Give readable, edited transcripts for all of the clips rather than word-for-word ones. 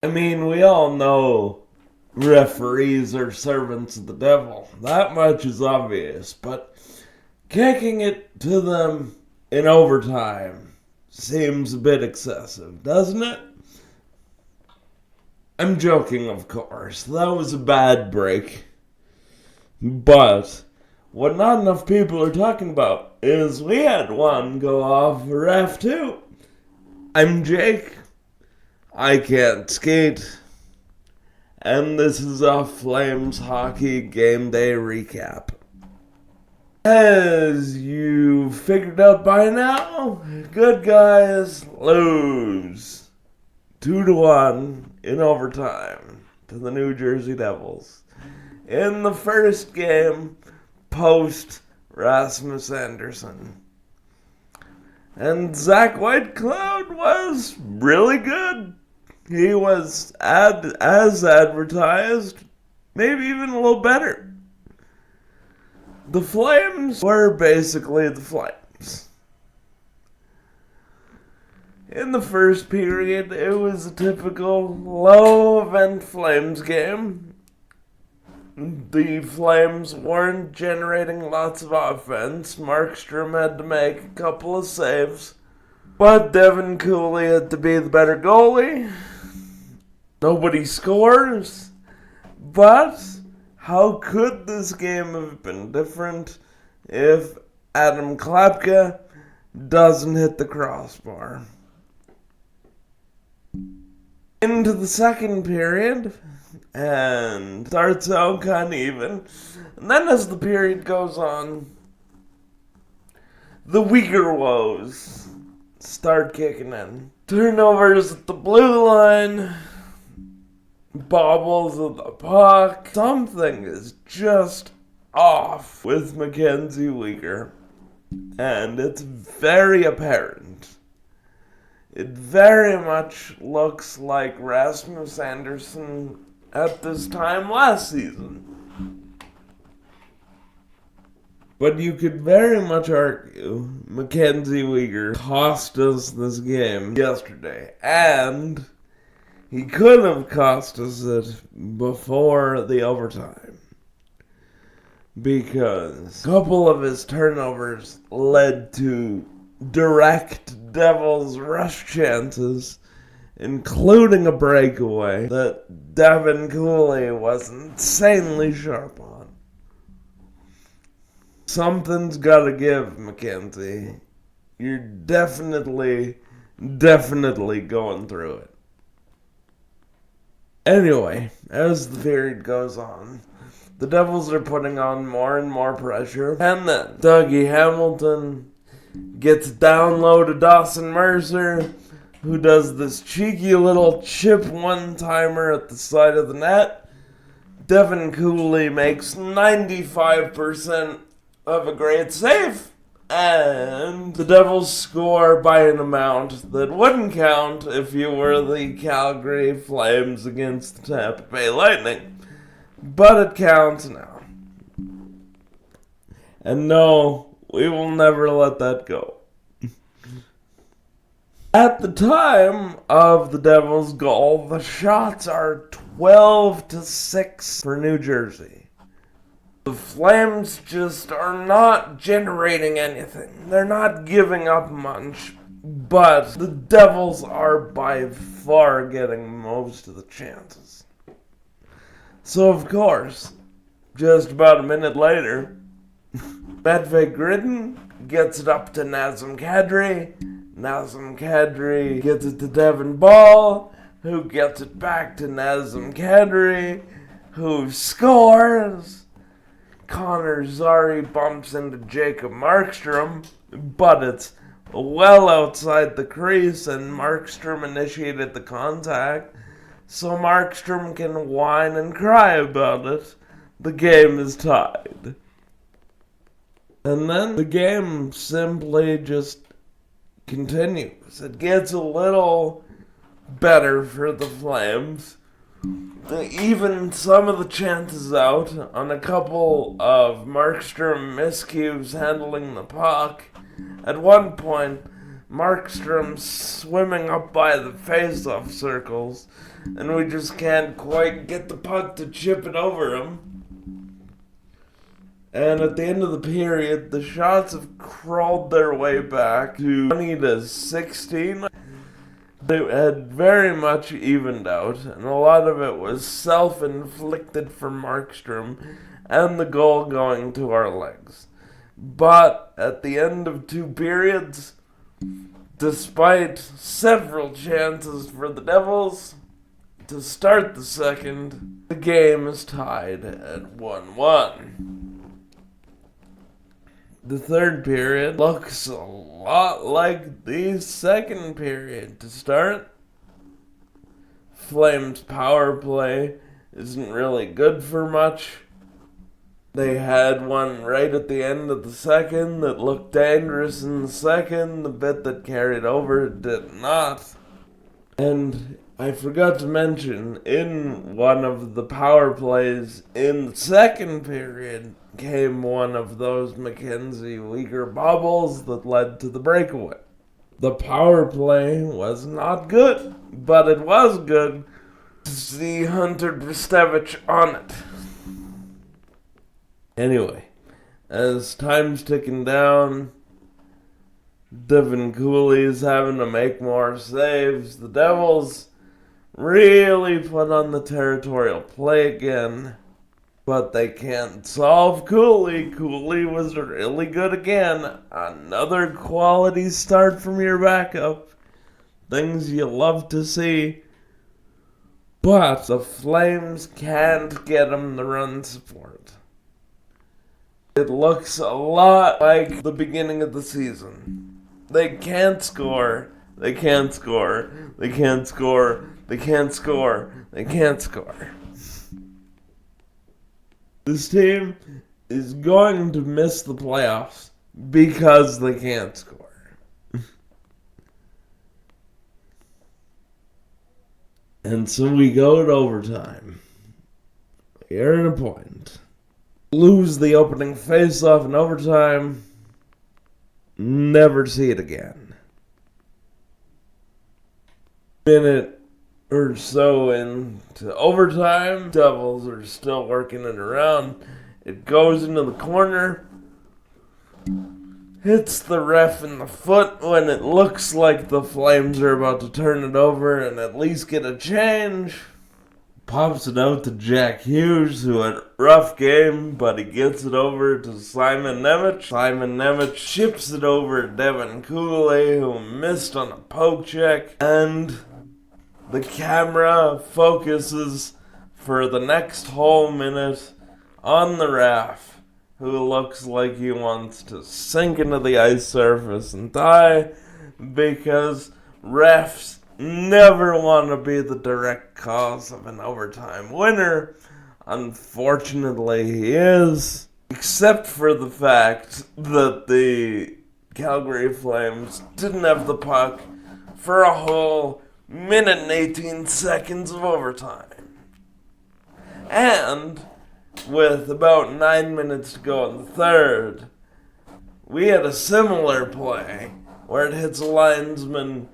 I mean, we all know referees are servants of the devil. That much is obvious, but kicking it to them in overtime seems a bit excessive, doesn't it? I'm joking, of course. That was a bad break. But what not enough people are talking about is we had one go off ref too. I'm Jake. I can't skate. And this is a Flames hockey game day recap. As you figured out by now, good guys lose 2-1 in overtime to the New Jersey Devils. In the first game, post Rasmus Anderson. And Zach Whitecloud was really good. He was as advertised, maybe even a little better. The Flames were basically the Flames. In the first period, it was a typical low-event Flames game. The Flames weren't generating lots of offense. Markstrom had to make a couple of saves. But Devin Cooley had to be the better goalie. Nobody scores. But how could this game have been different if Adam Klapka doesn't hit the crossbar? Into the second period, and starts out kind of even. And then as the period goes on, the Weegar woes start kicking in. Turnovers at the blue line, bobbles of the puck. Something is just off with Mackenzie Weegar, and it's very apparent. It very much looks like Rasmus Anderson at this time last season. But you could very much argue Mackenzie Weegar cost us this game yesterday. And he could have cost us it before the overtime. Because a couple of his turnovers led to direct Devils rush chances, including a breakaway that Devin Cooley was insanely sharp on. Something's gotta give, Mackenzie. You're definitely going through it. Anyway, as the period goes on, the Devils are putting on more and more pressure, and then Dougie Hamilton gets down low to Dawson Mercer, who does this cheeky little chip one-timer at the side of the net. Devin Cooley makes 95% of a great save, and the Devils score by an amount that wouldn't count if you were the Calgary Flames against the Tampa Bay Lightning. But it counts now. And no, we will never let that go. At the time of the Devils' goal, the shots are 12-6 for New Jersey. The Flames just are not generating anything. They're not giving up much, but the Devils are by far getting most of the chances. So of course, just about a minute later, Matvei Gridin gets it up to Nazem Kadri. Nazem Kadri gets it to Devin Ball, who gets it back to Nazem Kadri, who scores. Connor Zary bumps into Jacob Markstrom, but it's well outside the crease, and Markstrom initiated the contact, so Markstrom can whine and cry about it. The game is tied. And then the game simply just continues. It gets a little better for the Flames. They even some of the chances out on a couple of Markstrom miscues handling the puck. At one point, Markstrom swimming up by the face-off circles and we just can't quite get the puck to chip it over them. And at the end of the period, the shots have crawled their way back to 20-16. They had very much evened out, and a lot of it was self-inflicted for Markstrom and the goal going to our legs. But at the end of 2 periods, despite several chances for the Devils to start the second, the game is tied at 1-1. The third period looks a lot like the second period. To start, Flames' power play isn't really good for much. They had one right at the end of the second that looked dangerous in the second. The bit that carried over did not. And I forgot to mention, in one of the power plays in the second period came one of those Mackenzie Weegar bobbles that led to the breakaway. The power play was not good, but it was good to see Hunter Bristevich on it. Anyway, as time's ticking down, Devin Cooley's having to make more saves. The Devils really put on the territorial play again, but they can't solve Cooley. Cooley was really good again. Another quality start from your backup. Things you love to see. But the Flames can't get him the run support. It looks a lot like the beginning of the season. They can't score. They can't score. They can't score. They can't score. They can't score. This team is going to miss the playoffs because they can't score. And so we go to overtime. We earn a point. Lose the opening face-off in overtime. Never see it again. Minute or so into overtime, Devils are still working it around. It goes into the corner. Hits the ref in the foot when it looks like the Flames are about to turn it over and at least get a change. Pops it out to Jack Hughes, who had a rough game, but he gets it over to Simon Nemec. Simon Nemec chips it over to Devin Cooley, who missed on a poke check. And the camera focuses for the next whole minute on the ref, who looks like he wants to sink into the ice surface and die, because refs never want to be the direct cause of an overtime winner. Unfortunately, he is. Except for the fact that the Calgary Flames didn't have the puck for a whole minute and 18 seconds of overtime. And with about 9 minutes to go in the third, we had a similar play where it hits a linesman,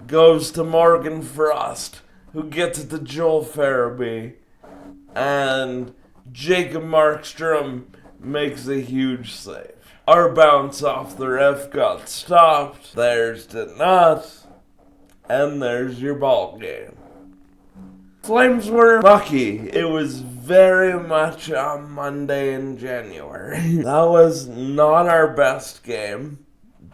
goes to Morgan Frost, who gets it to Joel Farabee, and Jacob Markstrom makes a huge save. Our bounce off the ref got stopped, theirs did not, and there's your ball game. Flames were lucky. It was very much a Monday in January. That was not our best game,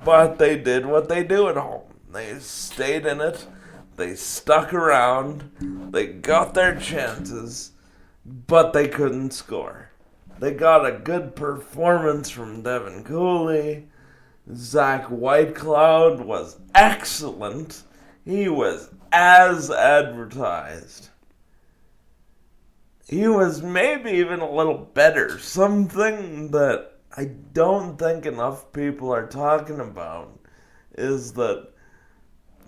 but they did what they do at home. They stayed in it, they stuck around, they got their chances, but they couldn't score. They got a good performance from Devin Cooley. Zach Whitecloud was excellent. He was as advertised. He was maybe even a little better. Something that I don't think enough people are talking about is that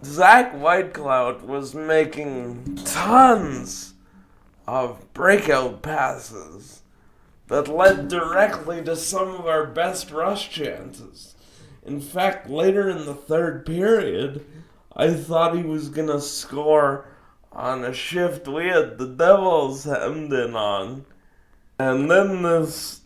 Zach Whitecloud was making tons of breakout passes that led directly to some of our best rush chances. In fact, later in the third period, I thought he was going to score on a shift we had the Devils hemmed in on. And then this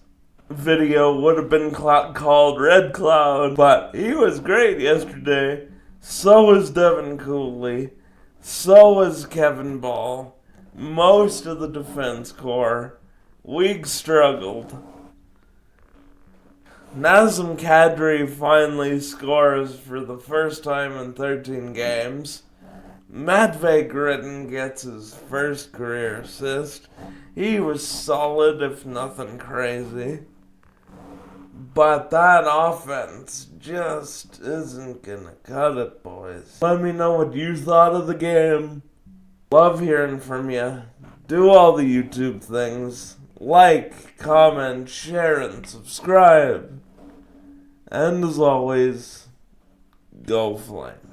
video would have been called Red Cloud, but he was great yesterday. So was Devin Cooley. So was Kevin Ball. Most of the defense core. Weegar struggled. Nazem Kadri finally scores for the first time in 13 games. Matvey Gritton gets his first career assist. He was solid, if nothing crazy. But that offense just isn't gonna cut it, boys. Let me know what you thought of the game. Love hearing from you. Do all the YouTube things. Like, comment, share, and subscribe. And as always, go Flames.